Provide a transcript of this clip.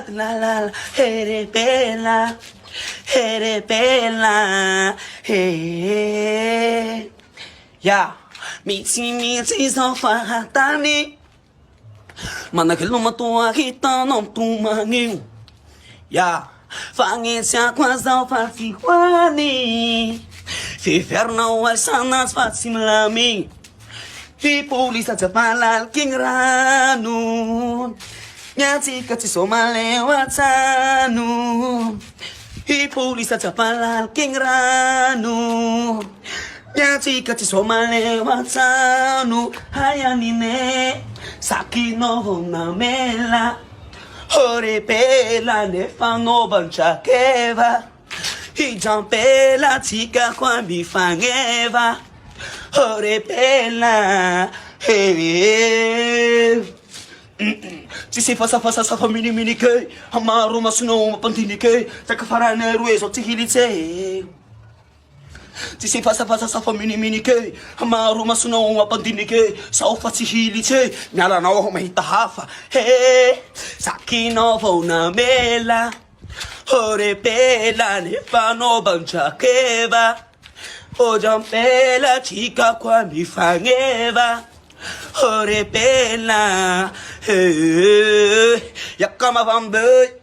la, ere bella, hey. Yeah, miti sto fattani, ma na che l'uomo tua hita non tu mani. Yeah, fangezia quasi farti guani, fi ferno al sanas fazzi mlami. Di polizia ci parla il kingranu, nyati che ci sono le wazzanu. Di polizia ci parla il kingranu, nyati che ci sono le wazzanu. Hayanine, saki no na mela, ore bella ne fanno banciacheva. I giampella chica qua mi fangeva. Ore bella, ci si fa mini che amaro ma sono pantini che ta che farà nero e sotti hilite. Ci si fa mini che amaro ma sono pantini che sa fatti hilite nella no ma hitahafa saki no una mela. Ore bella ne fanno banciacheva. O giampella chica qua mi fangeva. Ore bella, yakama vambe.